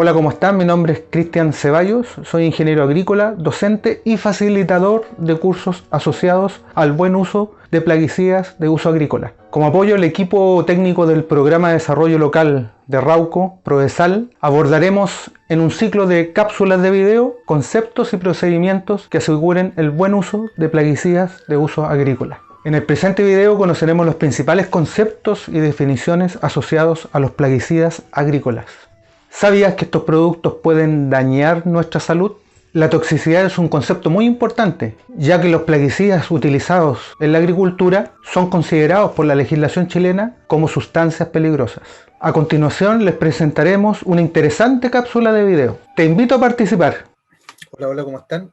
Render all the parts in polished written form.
Hola, ¿cómo están? Mi nombre es Cristian Ceballos, soy ingeniero agrícola, docente y facilitador de cursos asociados al buen uso de plaguicidas de uso agrícola. Como apoyo al equipo técnico del Programa de Desarrollo Local de Rauco, Prodesal, abordaremos en un ciclo de cápsulas de video conceptos y procedimientos que aseguren el buen uso de plaguicidas de uso agrícola. En el presente video conoceremos los principales conceptos y definiciones asociados a los plaguicidas agrícolas. ¿Sabías que estos productos pueden dañar nuestra salud? La toxicidad es un concepto muy importante, ya que los plaguicidas utilizados en la agricultura son considerados por la legislación chilena como sustancias peligrosas. A continuación les presentaremos una interesante cápsula de video. Te invito a participar. Hola, ¿cómo están?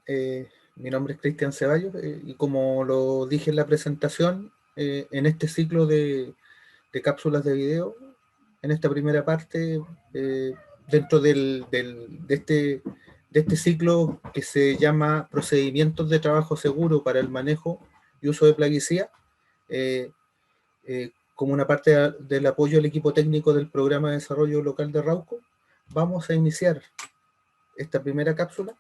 Mi nombre es Cristian Ceballos y como lo dije en la presentación, en este ciclo de cápsulas de video, en esta primera parte, dentro de este ciclo que se llama Procedimientos de Trabajo Seguro para el Manejo y Uso de Plaguicida, como una parte del apoyo al equipo técnico del Programa de Desarrollo Local de Rauco, vamos a iniciar esta primera cápsula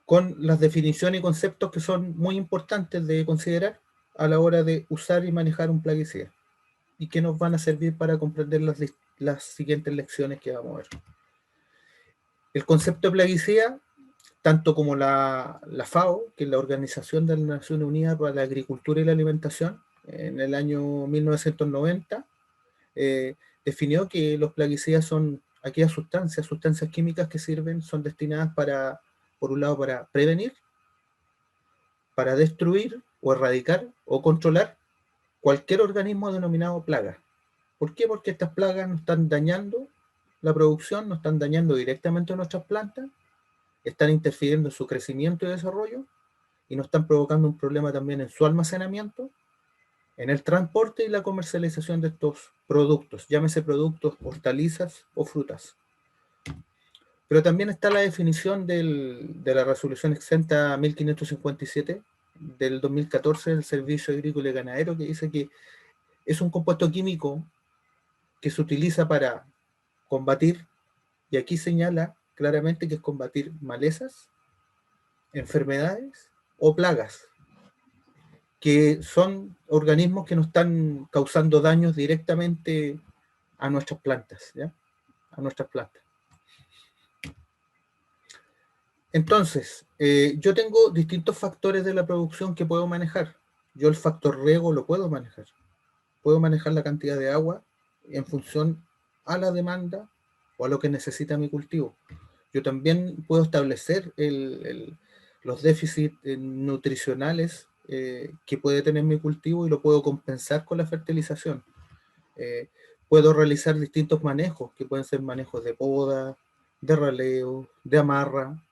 con las definiciones y conceptos que son muy importantes de considerar a la hora de usar y manejar un plaguicida y que nos van a servir para comprender las siguientes lecciones que vamos a ver. El concepto de plaguicida, tanto como la FAO, que es la Organización de las Naciones Unidas para la Agricultura y la Alimentación, en el año 1990, definió que los plaguicidas son aquellas sustancias químicas que son destinadas para, por un lado, para prevenir, para destruir o erradicar o controlar cualquier organismo denominado plaga. ¿Por qué? Porque estas plagas nos están dañando la producción, nos están dañando directamente nuestras plantas, están interfiriendo en su crecimiento y desarrollo y nos están provocando un problema también en su almacenamiento, en el transporte y la comercialización de estos productos, llámese productos, hortalizas o frutas. Pero también está la definición de la resolución exenta 1557 del 2014 del Servicio Agrícola y Ganadero, que dice que es un compuesto químico que se utiliza para combatir, y aquí señala claramente que es combatir malezas, enfermedades o plagas, que son organismos que nos están causando daños directamente a nuestras plantas, ¿ya? A nuestras plantas. Entonces, yo tengo distintos factores de la producción que puedo manejar. Yo el factor riego lo puedo manejar. Puedo manejar la cantidad de agua en función a la demanda o a lo que necesita mi cultivo. Yo también puedo establecer los déficits nutricionales que puede tener mi cultivo y lo puedo compensar con la fertilización. Eh, Puedo realizar distintos manejos, que pueden ser manejos de poda, de raleo, de amarra,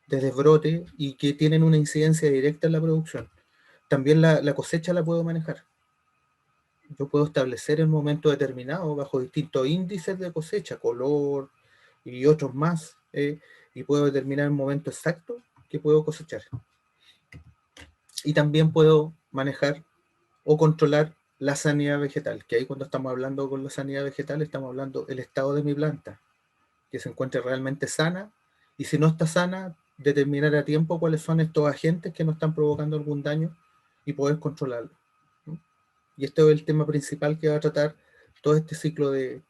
de desbrote, y que tienen una incidencia directa en la producción. También la cosecha la puedo manejar. Yo puedo establecer en un momento determinado, bajo distintos índices de cosecha, color y otros más, y puedo determinar el momento exacto que puedo cosechar. Y también puedo manejar o controlar la sanidad vegetal, que ahí cuando estamos hablando con la sanidad vegetal estamos hablando del estado de mi planta, que se encuentre realmente sana, y si no está sana, determinar a tiempo cuáles son estos agentes que nos están provocando algún daño y poder controlarlo. Y este es el tema principal que va a tratar todo este ciclo de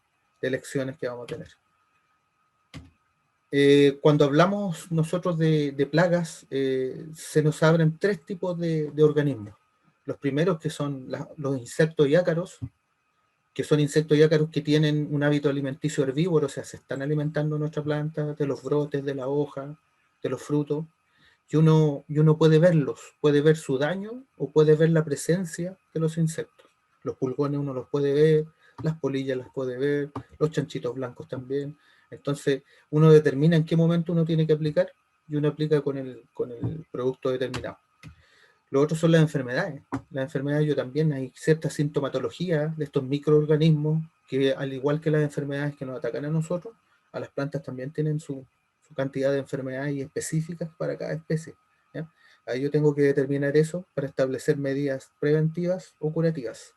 lecciones que vamos a tener. Cuando hablamos nosotros de plagas, se nos abren tres tipos de organismos. Los primeros, que son los insectos y ácaros, que son insectos y ácaros que tienen un hábito alimenticio herbívoro, o sea, se están alimentando nuestra planta, de los brotes, de la hoja, de los frutos, y uno puede verlos, puede ver su daño o puede ver la presencia de los insectos. Los pulgones uno los puede ver, las polillas las puede ver, los chanchitos blancos también. Entonces uno determina en qué momento uno tiene que aplicar y uno aplica con el producto determinado. Lo otro son las enfermedades. Las enfermedades, yo también, hay cierta sintomatología de estos microorganismos que, al igual que las enfermedades que nos atacan a nosotros, a las plantas también tienen su cantidad de enfermedades específicas para cada especie, ¿ya? Ahí yo tengo que determinar eso para establecer medidas preventivas o curativas.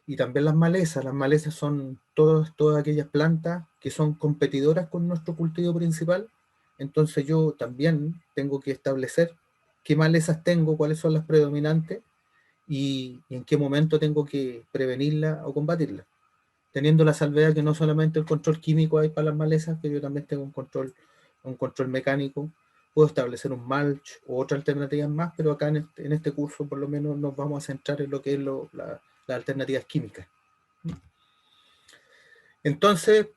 Y también las malezas son todas aquellas plantas que son competidoras con nuestro cultivo principal. Entonces yo también tengo que establecer qué malezas tengo, cuáles son las predominantes y en qué momento tengo que prevenirla o combatirla. Teniendo la salvedad que no solamente el control químico hay para las malezas, que yo también tengo un control mecánico, puedo establecer un mulch o otras alternativas más, pero acá en este curso por lo menos nos vamos a centrar en lo que es las alternativas químicas. Entonces,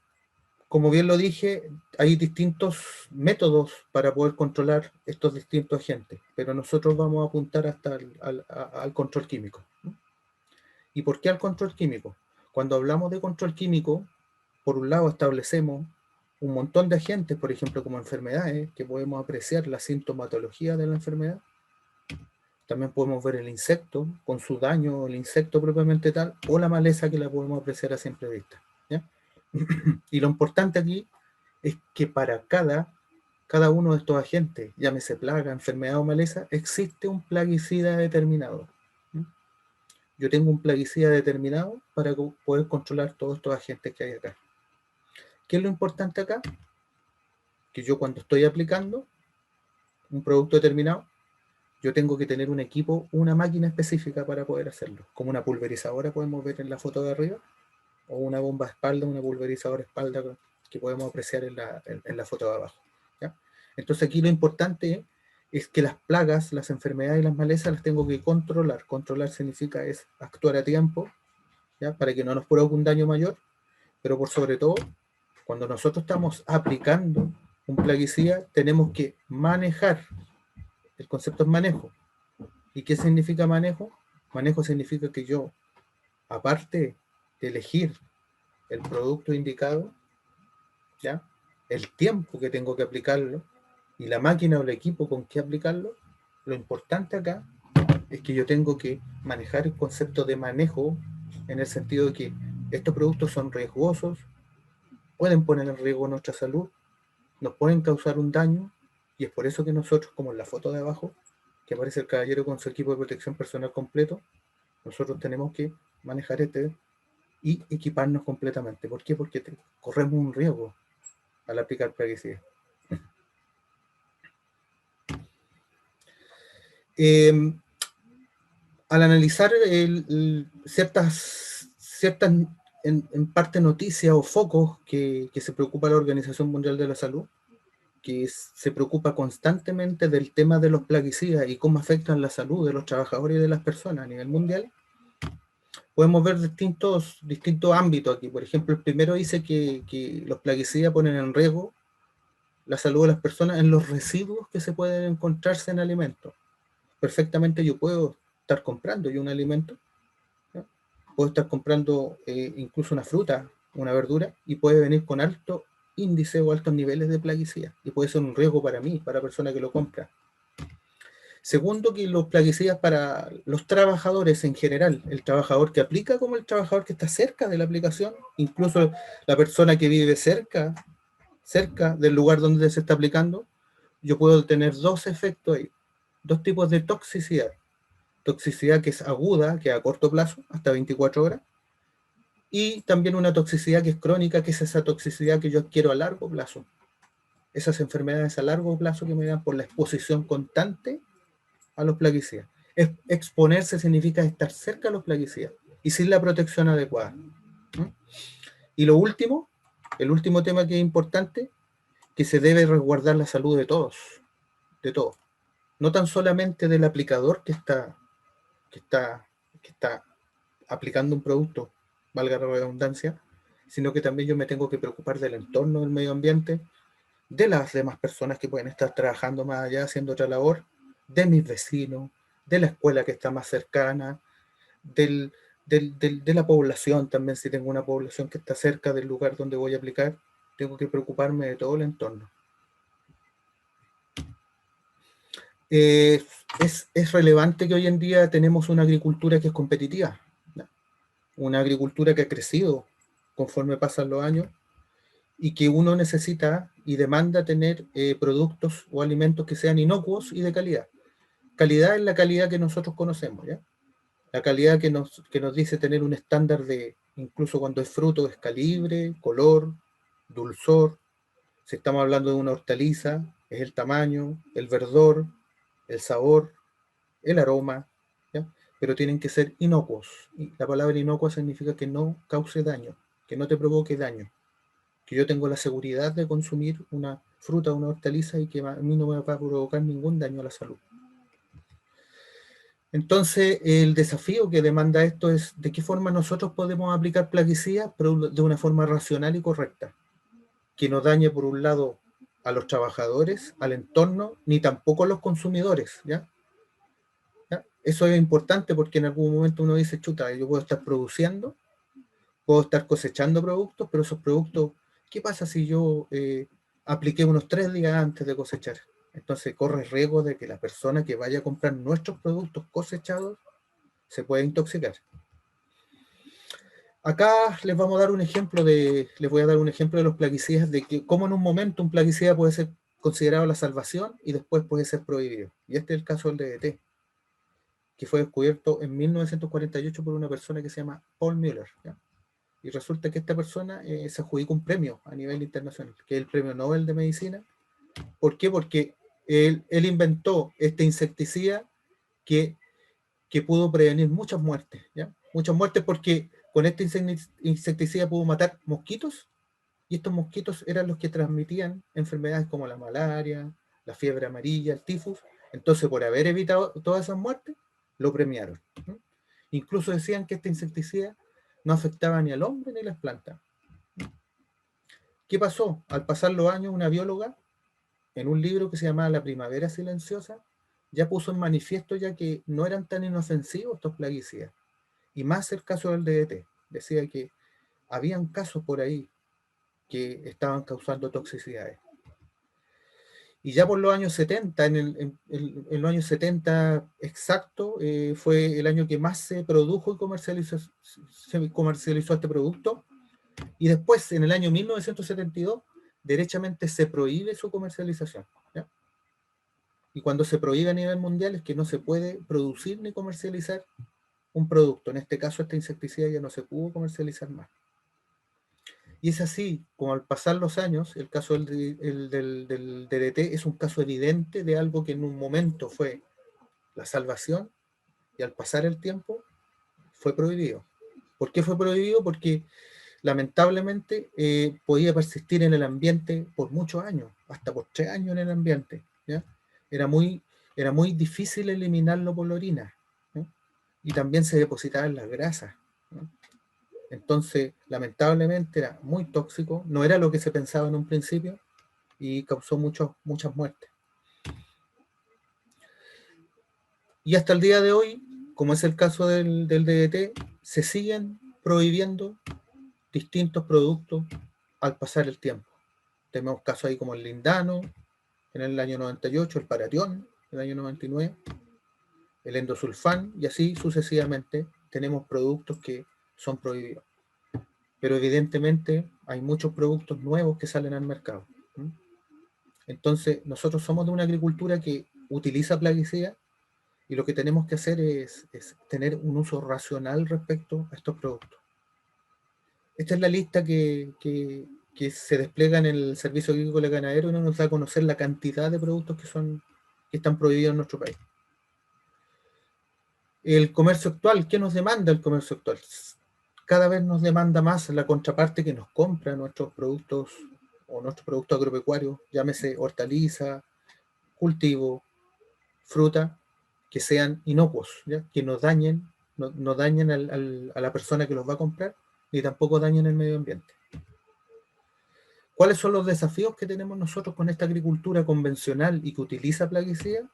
como bien lo dije, hay distintos métodos para poder controlar estos distintos agentes, pero nosotros vamos a apuntar hasta al control químico. ¿Y por qué al control químico? Cuando hablamos de control químico, por un lado establecemos un montón de agentes, por ejemplo, como enfermedades, que podemos apreciar la sintomatología de la enfermedad. También podemos ver el insecto, con su daño, el insecto propiamente tal, o la maleza que la podemos apreciar a simple vista. ¿Ya? Y lo importante aquí es que para cada uno de estos agentes, llámese plaga, enfermedad o maleza, existe un plaguicida determinado. Yo tengo un plaguicida determinado para poder controlar todos estos agentes que hay acá. ¿Qué es lo importante acá? Que yo cuando estoy aplicando un producto determinado, yo tengo que tener un equipo, una máquina específica para poder hacerlo. Como una pulverizadora podemos ver en la foto de arriba, o una bomba espalda, una pulverizadora espalda que podemos apreciar en la foto de abajo. ¿Ya? Entonces aquí lo importante es que las plagas, las enfermedades y las malezas las tengo que controlar. Controlar significa es actuar a tiempo, ¿ya? Para que no nos provoque un daño mayor, pero por sobre todo, cuando nosotros estamos aplicando un plaguicida, tenemos que manejar. El concepto es manejo. ¿Y qué significa manejo? Manejo significa que yo, aparte de elegir el producto indicado, ¿ya? El tiempo que tengo que aplicarlo y la máquina o el equipo con que aplicarlo, lo importante acá es que yo tengo que manejar el concepto de manejo en el sentido de que estos productos son riesgosos, pueden poner en riesgo nuestra salud, nos pueden causar un daño, y es por eso que nosotros, como en la foto de abajo, que aparece el caballero con su equipo de protección personal completo, nosotros tenemos que manejar y equiparnos completamente. ¿Por qué? Porque corremos un riesgo al aplicar plaguicidas. Al analizar ciertas en parte noticias o focos que se preocupa la Organización Mundial de la Salud, que se preocupa constantemente del tema de los plaguicidas y cómo afectan la salud de los trabajadores y de las personas a nivel mundial, podemos ver distintos ámbitos aquí. Por ejemplo, el primero dice que los plaguicidas ponen en riesgo la salud de las personas en los residuos que se pueden encontrarse en alimentos. Perfectamente yo puedo estar comprando yo un alimento, ¿no? Puedo estar comprando incluso una fruta, una verdura, y puede venir con alto índice o altos niveles de plaguicidas, y puede ser un riesgo para mí, para la persona que lo compra. Segundo, que los plaguicidas para los trabajadores en general, el trabajador que aplica como el trabajador que está cerca de la aplicación, incluso la persona que vive cerca del lugar donde se está aplicando, yo puedo tener dos efectos ahí, dos tipos de toxicidad. Toxicidad que es aguda, que a corto plazo, hasta 24 horas, y también una toxicidad que es crónica, que es esa toxicidad que yo adquiero a largo plazo. Esas enfermedades a largo plazo que me dan por la exposición constante a los plaguicidas. Exponerse significa estar cerca de los plaguicidas y sin la protección adecuada. ¿No? Y lo último, el último tema que es importante, que se debe resguardar la salud de todos, no tan solamente del aplicador que está aplicando un producto, valga la redundancia, sino que también yo me tengo que preocupar del entorno del medio ambiente, de las demás personas que pueden estar trabajando más allá haciendo otra labor, de mis vecinos, de la escuela que está más cercana, de la población también, si tengo una población que está cerca del lugar donde voy a aplicar, tengo que preocuparme de todo el entorno. Es relevante que hoy en día tenemos una agricultura que es competitiva, ¿no? Una agricultura que ha crecido conforme pasan los años y que uno necesita y demanda tener productos o alimentos que sean inocuos y de calidad. Calidad es la calidad que nosotros conocemos, ¿ya? La calidad que nos dice tener un estándar de, incluso cuando es fruto, es calibre, color, dulzor. Si estamos hablando de una hortaliza, es el tamaño, el verdor, el sabor, el aroma, ¿ya? Pero tienen que ser inocuos. Y la palabra inocua significa que no cause daño, que no te provoque daño, que yo tengo la seguridad de consumir una fruta o una hortaliza y que a mí no me va a provocar ningún daño a la salud. Entonces, el desafío que demanda esto es de qué forma nosotros podemos aplicar plaguicidas, pero de una forma racional y correcta, que no dañe por un lado a los trabajadores, al entorno, ni tampoco a los consumidores, ¿ya? ¿Ya? Eso es importante porque en algún momento uno dice, chuta, yo puedo estar produciendo, puedo estar cosechando productos, pero esos productos, ¿qué pasa si yo apliqué unos 3 días antes de cosechar? Entonces corre riesgo de que la persona que vaya a comprar nuestros productos cosechados se pueda intoxicar. Acá les vamos a dar un ejemplo les voy a dar un ejemplo de los plaguicidas, de que cómo en un momento un plaguicida puede ser considerado la salvación y después puede ser prohibido. Y este es el caso del DDT, que fue descubierto en 1948 por una persona que se llama Paul Müller, ¿ya? Y resulta que esta persona se adjudicó un premio a nivel internacional, que es el Premio Nobel de Medicina. ¿Por qué? Porque él inventó este insecticida que, que pudo prevenir muchas muertes, ¿ya? Muchas muertes porque con este insecticida pudo matar mosquitos, y estos mosquitos eran los que transmitían enfermedades como la malaria, la fiebre amarilla, el tifus. Entonces, por haber evitado todas esas muertes, lo premiaron, ¿no? Incluso decían que este insecticida no afectaba ni al hombre ni a las plantas. ¿Qué pasó? Al pasar los años, una bióloga, en un libro que se llamaba La Primavera Silenciosa, ya puso en manifiesto ya que no eran tan inofensivos estos plaguicidas. Y más el caso del DDT. Decía que habían casos por ahí que estaban causando toxicidades. Y ya por los años 70, en los años 70 exacto, fue el año que más se produjo y comercializó este producto. Y después, en el año 1972, derechamente se prohíbe su comercialización, ¿ya? Y cuando se prohíbe a nivel mundial es que no se puede producir ni comercializar un producto. En este caso, este insecticida ya no se pudo comercializar más. Y es así, como al pasar los años, el caso del DDT es un caso evidente de algo que en un momento fue la salvación y al pasar el tiempo fue prohibido. ¿Por qué fue prohibido? Porque lamentablemente podía persistir en el ambiente por muchos años, hasta por 3 años en el ambiente, ¿ya? Era muy, era muy difícil eliminarlo por la orina, ¿no? Y también se depositaba en las grasas, ¿no? Entonces, lamentablemente era muy tóxico, no era lo que se pensaba en un principio y causó muchas muertes. Y hasta el día de hoy, como es el caso del DDT, se siguen prohibiendo distintos productos al pasar el tiempo. Tenemos casos ahí como el lindano en el año 98, el paratión en el año 99, el endosulfán y así sucesivamente tenemos productos que son prohibidos. Pero evidentemente hay muchos productos nuevos que salen al mercado. Entonces, nosotros somos de una agricultura que utiliza plaguicidas y lo que tenemos que hacer es tener un uso racional respecto a estos productos. Esta es la lista que se despliega en el Servicio Agrícola y Ganadero y nos da a conocer la cantidad de productos que están prohibidos en nuestro país. El comercio actual, ¿qué nos demanda el comercio actual? Cada vez nos demanda más la contraparte que nos compra nuestros productos o nuestros productos agropecuarios, llámese hortaliza, cultivo, fruta, que sean inocuos, ¿ya? Que no dañen, no dañen a la persona que los va a comprar, ni tampoco dañen el medio ambiente. ¿Cuáles son los desafíos que tenemos nosotros con esta agricultura convencional y que utiliza plaguicidas?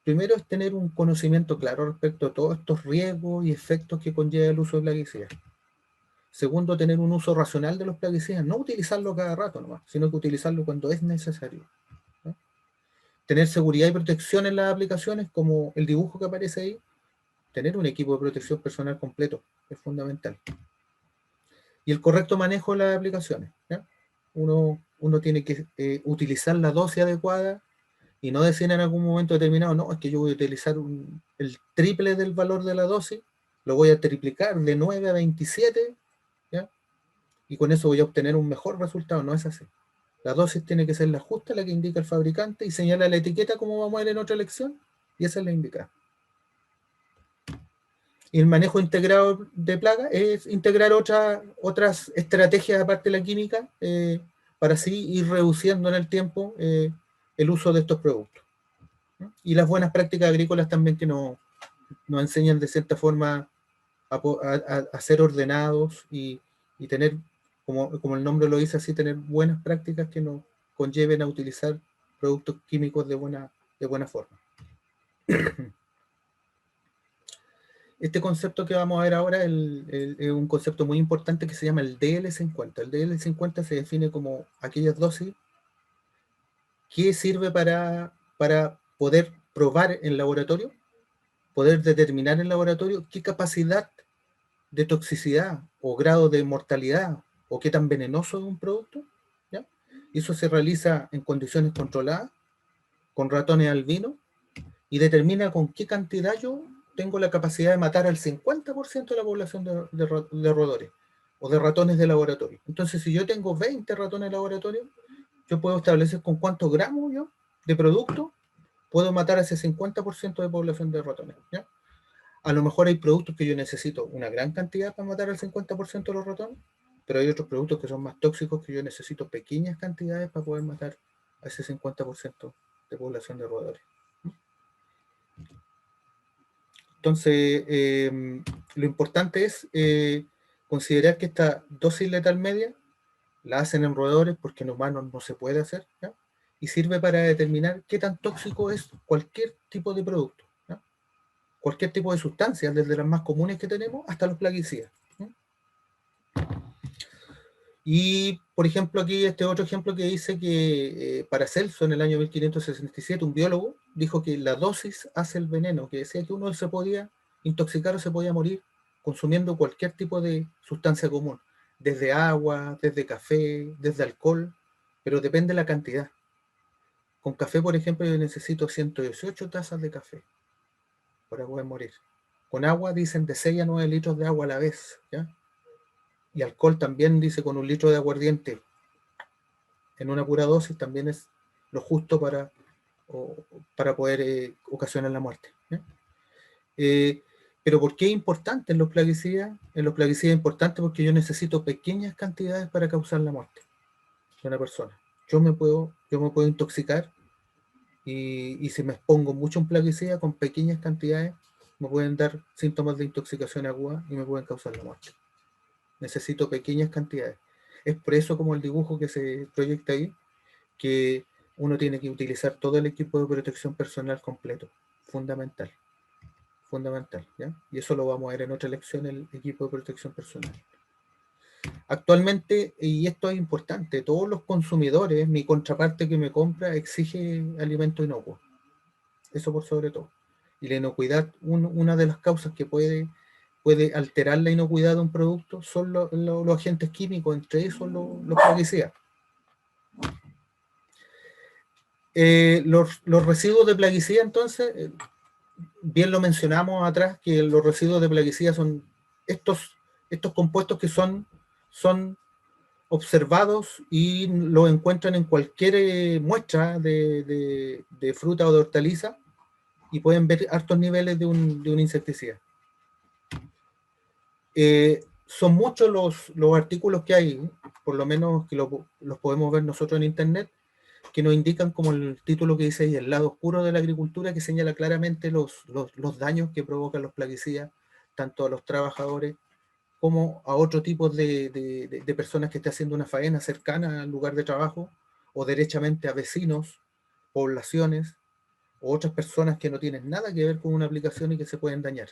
Primero es tener un conocimiento claro respecto a todos estos riesgos y efectos que conlleva el uso de plaguicidas. Segundo, tener un uso racional de los plaguicidas, no utilizarlo cada rato nomás, sino que utilizarlo cuando es necesario, ¿no? Tener seguridad y protección en las aplicaciones, como el dibujo que aparece ahí, tener un equipo de protección personal completo es fundamental. Y el correcto manejo de las aplicaciones, ¿ya? Uno tiene que utilizar la dosis adecuada, y no decir en algún momento determinado, no, es que yo voy a utilizar el triple del valor de la dosis, lo voy a triplicar de 9 a 27, ¿ya? Y con eso voy a obtener un mejor resultado. No es así. La dosis tiene que ser la justa, la que indica el fabricante, y señala la etiqueta como vamos a ver en otra lección, y esa es la indicada. Y el manejo integrado de plaga es integrar otras estrategias aparte de la química, para así ir reduciendo en el tiempo el uso de estos productos, ¿no? Y las buenas prácticas agrícolas también que nos enseñan de cierta forma a ser ordenados y tener, como el nombre lo dice así, tener buenas prácticas que nos conlleven a utilizar productos químicos de buena forma. Este concepto que vamos a ver ahora es un concepto muy importante que se llama el DL50. El DL50 se define como aquellas dosis que sirve para poder probar en laboratorio, poder determinar en laboratorio qué capacidad de toxicidad o grado de mortalidad o qué tan venenoso es un producto, ¿ya? Y eso se realiza en condiciones controladas, con ratones albinos, y determina con qué cantidad yo tengo la capacidad de matar al 50% de la población de roedores o de ratones de laboratorio. Entonces, si yo tengo 20 ratones de laboratorio, yo puedo establecer con cuántos gramos yo de producto puedo matar a ese 50% de población de ratones, ¿ya? A lo mejor hay productos que yo necesito una gran cantidad para matar al 50% de los ratones, pero hay otros productos que son más tóxicos que yo necesito pequeñas cantidades para poder matar a ese 50% de población de roedores. Entonces, lo importante es considerar que esta dosis letal media la hacen en roedores porque en humanos no se puede hacer, ¿ya? Y sirve para determinar qué tan tóxico es cualquier tipo de producto, ¿ya? Cualquier tipo de sustancia, desde las más comunes que tenemos hasta los plaguicidas, ¿ya? Y, por ejemplo, aquí este otro ejemplo que dice que Paracelso en el año 1567, un biólogo, dijo que la dosis hace el veneno, que decía que uno se podía intoxicar o se podía morir consumiendo cualquier tipo de sustancia común, desde agua, desde café, desde alcohol, pero depende de la cantidad. Con café, por ejemplo, yo necesito 118 tazas de café para poder morir. Con agua dicen de 6 a 9 litros de agua a la vez, ¿ya? Y alcohol también dice con un litro de aguardiente en una pura dosis también es lo justo para poder ocasionar la muerte, ¿ya? Eh, pero ¿por qué es importante en los plaguicidas? En los plaguicidas es importante porque yo necesito pequeñas cantidades para causar la muerte de una persona. Yo me puedo intoxicar y si me expongo mucho a un plaguicida con pequeñas cantidades, me pueden dar síntomas de intoxicación aguda y me pueden causar la muerte. Necesito pequeñas cantidades. Es por eso, como el dibujo que se proyecta ahí, que uno tiene que utilizar todo el equipo de protección personal completo. Fundamental. Fundamental, ¿ya? Y eso lo vamos a ver en otra lección, el equipo de protección personal. Actualmente, y esto es importante, todos los consumidores, mi contraparte que me compra, exige alimento inocuo. Eso por sobre todo. Y la inocuidad, una de las causas que puede alterar la inocuidad de un producto son los agentes químicos, entre esos los plaguicidas. Los residuos de plaguicida, entonces, bien lo mencionamos atrás, que los residuos de plaguicida son estos compuestos que son observados y lo encuentran en cualquier muestra de fruta o de hortaliza y pueden ver altos niveles de un insecticida. Son muchos los artículos que hay, por lo menos que los podemos ver nosotros en internet, que nos indican, como el título que dice ahí, el lado oscuro de la agricultura, que señala claramente los daños que provocan los plaguicidas, tanto a los trabajadores como a otro tipo de personas que estén haciendo una faena cercana al lugar de trabajo, o derechamente a vecinos, poblaciones, o otras personas que no tienen nada que ver con una aplicación y que se pueden dañar.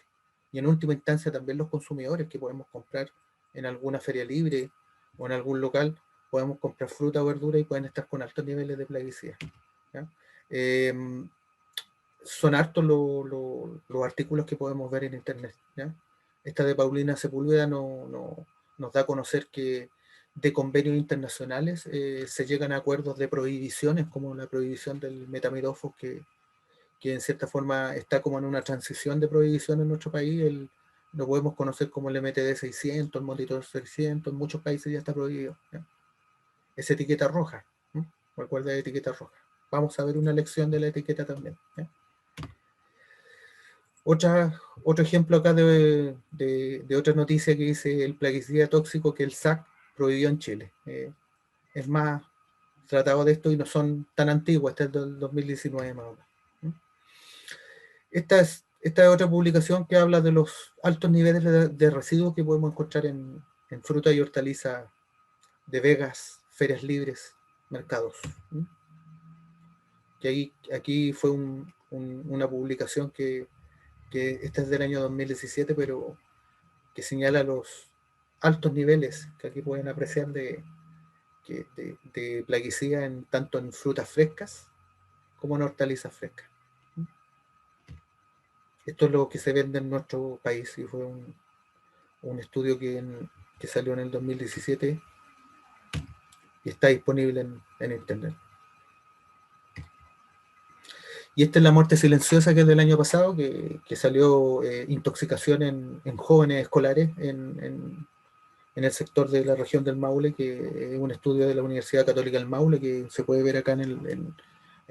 Y en última instancia también los consumidores que podemos comprar en alguna feria libre o en algún local, podemos comprar fruta o verdura y pueden estar con altos niveles de plaguicida, ¿ya? Eh, Son hartos los artículos que podemos ver en internet, ¿ya? Esta de Paulina Sepúlveda nos da a conocer que de convenios internacionales se llegan a acuerdos de prohibiciones, como la prohibición del metamidofos, que en cierta forma está como en una transición de prohibición en nuestro país. Lo podemos conocer como el MTD 600, el monitor 600, en muchos países ya está prohibido, ¿ya? Es etiqueta roja, ¿no? Recuerda la etiqueta roja. Vamos a ver una lección de la etiqueta también, ¿ya? Otro ejemplo acá de otra noticia que dice el plaguicida tóxico que el SAC prohibió en Chile. Es más tratado de esto y no son tan antiguas, esta es del 2019 más o menos. Esta es otra publicación que habla de los altos niveles de residuos que podemos encontrar en fruta y hortaliza de vegas, ferias libres, mercados. Que aquí fue una publicación que esta es del año 2017, pero que señala los altos niveles que aquí pueden apreciar de plaguicida tanto en frutas frescas como en hortalizas frescas. Esto es lo que se vende en nuestro país y fue un estudio que salió en el 2017 y está disponible en internet. Y esta es la muerte silenciosa, que es del año pasado, que salió intoxicación en jóvenes escolares en el sector de la región del Maule, que es un estudio de la Universidad Católica del Maule, que se puede ver acá en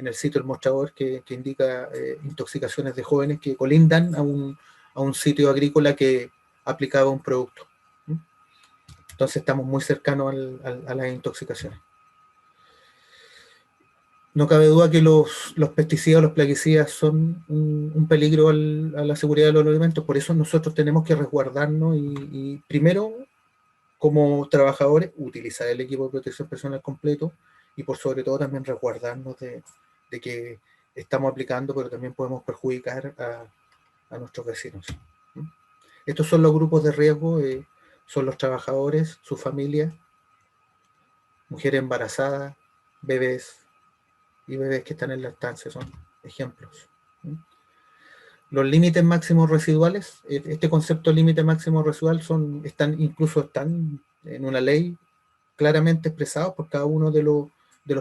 el sitio El Mostrador, que indica intoxicaciones de jóvenes que colindan a un sitio agrícola que aplicaba un producto. Entonces estamos muy cercanos a las intoxicaciones. No cabe duda que los pesticidas, los plaguicidas son un peligro a la seguridad de los alimentos, por eso nosotros tenemos que resguardarnos y primero, como trabajadores, utilizar el equipo de protección personal completo y por sobre todo también resguardarnos de que estamos aplicando, pero también podemos perjudicar a nuestros vecinos. Estos son los grupos de riesgo, son los trabajadores, sus familias, mujeres embarazadas, bebés y bebés que están en lactancia, son ejemplos. Los límites máximos residuales, este concepto de límite máximo residual incluso están en una ley claramente expresados por cada uno de los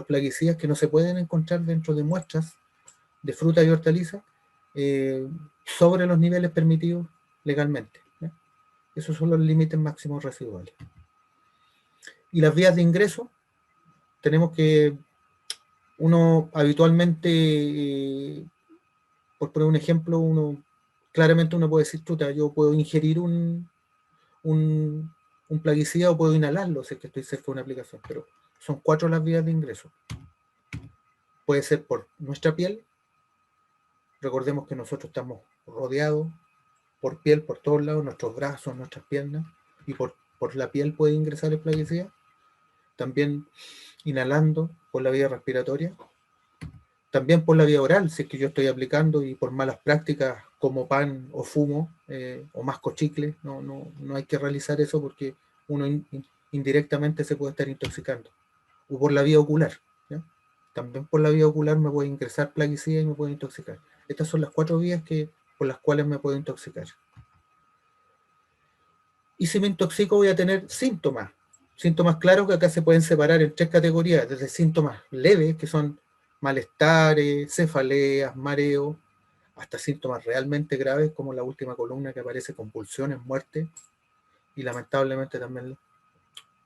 plaguicidas que no se pueden encontrar dentro de muestras de fruta y hortaliza sobre los niveles permitidos legalmente, ¿ya? Esos son los límites máximos residuales. Y las vías de ingreso, tenemos que uno habitualmente, por poner un ejemplo, claramente uno puede decir, chuta, yo puedo ingerir un plaguicida o puedo inhalarlo si es que estoy cerca de una aplicación, pero son 4 las vías de ingreso. Puede ser por nuestra piel. Recordemos que nosotros estamos rodeados por piel por todos lados, nuestros brazos, nuestras piernas, y por la piel puede ingresar el plaguicida. También inhalando por la vía respiratoria. También por la vía oral, si es que yo estoy aplicando y por malas prácticas como pan o fumo o masco chicle, no hay que realizar eso porque uno indirectamente se puede estar intoxicando. O por la vía ocular, ¿ya? También por la vía ocular me puede ingresar plaguicida y me puede intoxicar. Estas son las 4 vías por las cuales me puedo intoxicar. Y si me intoxico voy a tener síntomas. Síntomas claros que acá se pueden separar en 3 categorías, desde síntomas leves, que son malestares, cefaleas, mareo, hasta síntomas realmente graves, como la última columna que aparece convulsiones, muerte, y lamentablemente también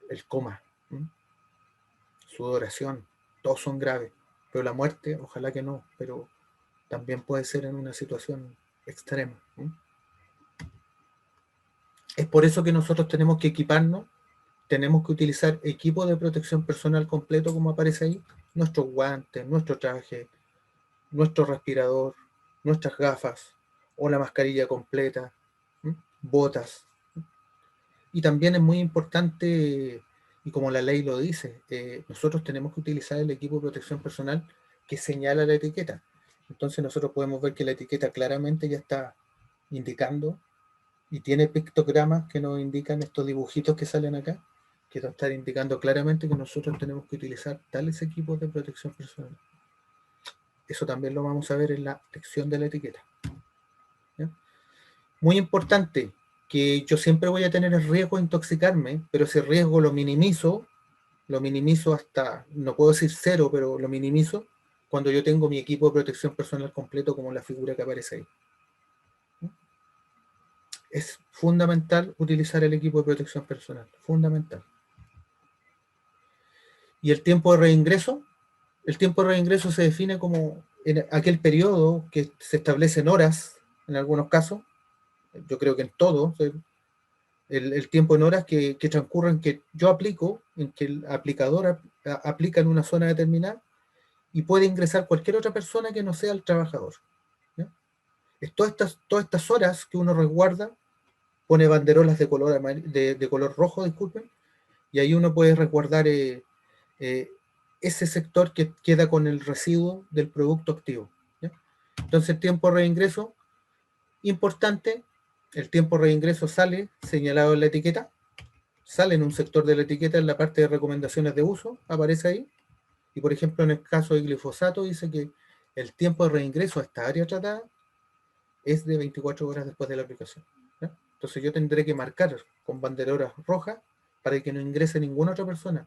el coma, sudoración, todos son graves, pero la muerte, ojalá que no, pero también puede ser en una situación extrema. Es por eso que nosotros tenemos que equiparnos, tenemos que utilizar equipo de protección personal completo, como aparece ahí, nuestros guantes, nuestro traje, nuestro respirador, nuestras gafas o la mascarilla completa, botas. Y también es muy importante, y como la ley lo dice, nosotros tenemos que utilizar el equipo de protección personal que señala la etiqueta. Entonces nosotros podemos ver que la etiqueta claramente ya está indicando y tiene pictogramas que nos indican estos dibujitos que salen acá, que nos están indicando claramente que nosotros tenemos que utilizar tales equipos de protección personal. Eso también lo vamos a ver en la lección de la etiqueta. ¿Ya? Muy importante que yo siempre voy a tener el riesgo de intoxicarme, pero ese riesgo lo minimizo hasta, no puedo decir cero, pero lo minimizo cuando yo tengo mi equipo de protección personal completo como la figura que aparece ahí. Es fundamental utilizar el equipo de protección personal, fundamental. Y el tiempo de reingreso se define como en aquel periodo que se establece en horas, en algunos casos, yo creo que en todos, el tiempo en horas que transcurren, que yo aplico, en que el aplicador aplica en una zona determinada y puede ingresar cualquier otra persona que no sea el trabajador. ¿Ya? Es todas estas horas que uno resguarda, pone banderolas de color, de color rojo, disculpen, y ahí uno puede resguardar ese sector que queda con el residuo del producto activo. ¿Ya? Entonces el tiempo de reingreso, importante, el tiempo de reingreso sale señalado en la etiqueta, sale en un sector de la etiqueta en la parte de recomendaciones de uso, aparece ahí, y por ejemplo en el caso de glifosato dice que el tiempo de reingreso a esta área tratada es de 24 horas después de la aplicación. ¿Ya? Entonces yo tendré que marcar con banderolas rojas para que no ingrese ninguna otra persona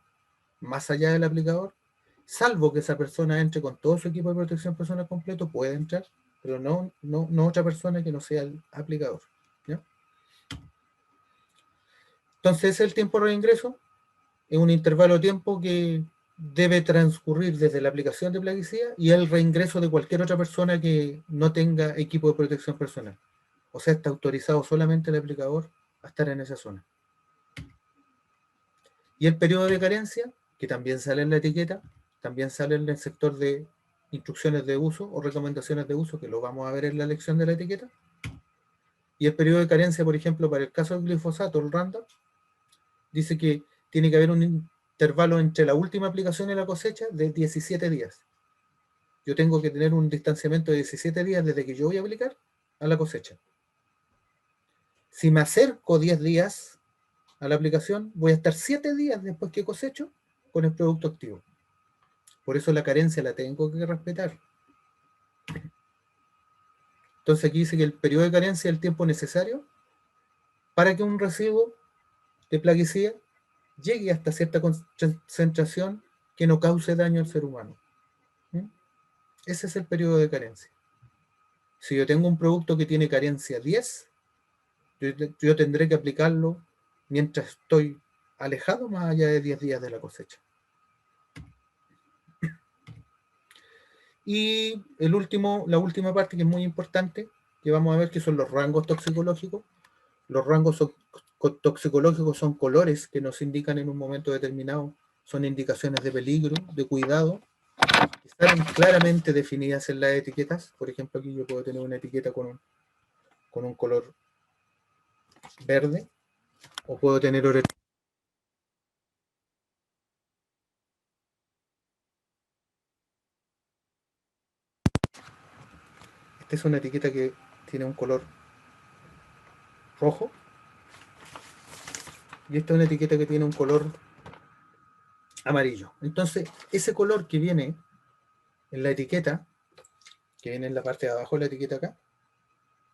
más allá del aplicador, salvo que esa persona entre con todo su equipo de protección personal completo, puede entrar, pero no otra persona que no sea el aplicador. ¿Ya? Entonces el tiempo de reingreso es un intervalo de tiempo que debe transcurrir desde la aplicación de plaguicida y el reingreso de cualquier otra persona que no tenga equipo de protección personal. O sea, está autorizado solamente el aplicador a estar en esa zona. Y el periodo de carencia, que también sale en la etiqueta, también sale en el sector de instrucciones de uso o recomendaciones de uso, que lo vamos a ver en la lección de la etiqueta. Y el periodo de carencia, por ejemplo, para el caso del glifosato, el Roundup, dice que tiene que haber un intervalo entre la última aplicación y la cosecha de 17 días. Yo tengo que tener un distanciamiento de 17 días desde que yo voy a aplicar a la cosecha. Si me acerco 10 días a la aplicación, voy a estar 7 días después que cosecho con el producto activo. Por eso la carencia la tengo que respetar. Entonces aquí dice que el periodo de carencia es el tiempo necesario para que un residuo de plaguicida llegue hasta cierta concentración que no cause daño al ser humano. ¿Mm? Ese es el periodo de carencia. Si yo tengo un producto que tiene carencia 10, yo tendré que aplicarlo mientras estoy alejado más allá de 10 días de la cosecha. Y la última parte que es muy importante, que vamos a ver, que son los rangos toxicológicos. Los rangos toxicológicos son colores que nos indican en un momento determinado, son indicaciones de peligro, de cuidado, que están claramente definidas en las etiquetas. Por ejemplo, aquí yo puedo tener una etiqueta con un color verde, o puedo tener otra. Esta es una etiqueta que tiene un color rojo, y esta es una etiqueta que tiene un color amarillo. Entonces, ese color que viene en la etiqueta, que viene en la parte de abajo de la etiqueta acá,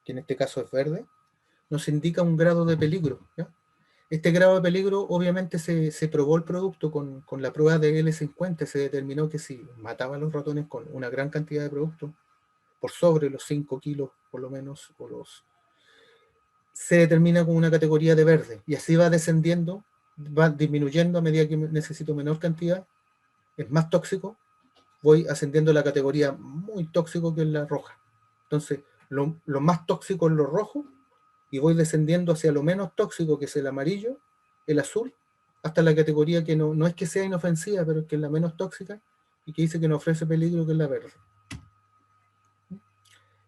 que en este caso es verde, nos indica un grado de peligro. ¿Ya? Este grado de peligro, obviamente, se probó el producto con la prueba de L50, se determinó que si mataba a los ratones con una gran cantidad de producto, por sobre los 5 kilos por lo menos, se determina como una categoría de verde, y así va descendiendo, va disminuyendo a medida que necesito menor cantidad, es más tóxico, voy ascendiendo a la categoría muy tóxico, que es la roja. Entonces, lo más tóxico es lo rojo, y voy descendiendo hacia lo menos tóxico, que es el amarillo, el azul, hasta la categoría que no es que sea inofensiva, pero que es la menos tóxica y que dice que no ofrece peligro, que es la verde.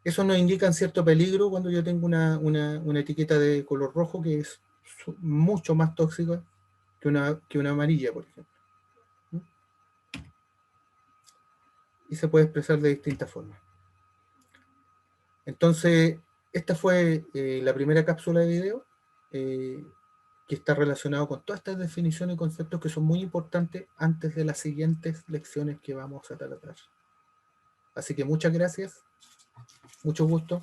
Eso nos indica cierto peligro cuando yo tengo una etiqueta de color rojo, que es mucho más tóxica que una amarilla, por ejemplo. Y se puede expresar de distintas formas. Entonces, esta fue la primera cápsula de video, que está relacionado con todas estas definiciones y conceptos que son muy importantes antes de las siguientes lecciones que vamos a tratar. Así que muchas gracias, mucho gusto,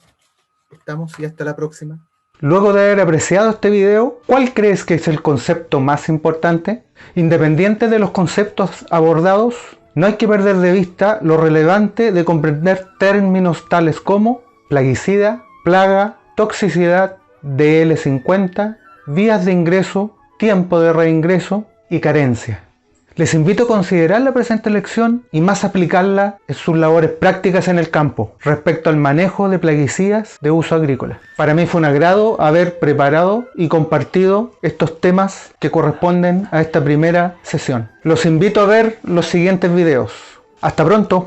estamos y hasta la próxima. Luego de haber apreciado este video, ¿cuál crees que es el concepto más importante? Independiente de los conceptos abordados, no hay que perder de vista lo relevante de comprender términos tales como plaguicida, plaga, toxicidad, DL50, vías de ingreso, tiempo de reingreso y carencia. Les invito a considerar la presente lección y más aplicarla en sus labores prácticas en el campo respecto al manejo de plaguicidas de uso agrícola. Para mí fue un agrado haber preparado y compartido estos temas que corresponden a esta primera sesión. Los invito a ver los siguientes videos. Hasta pronto.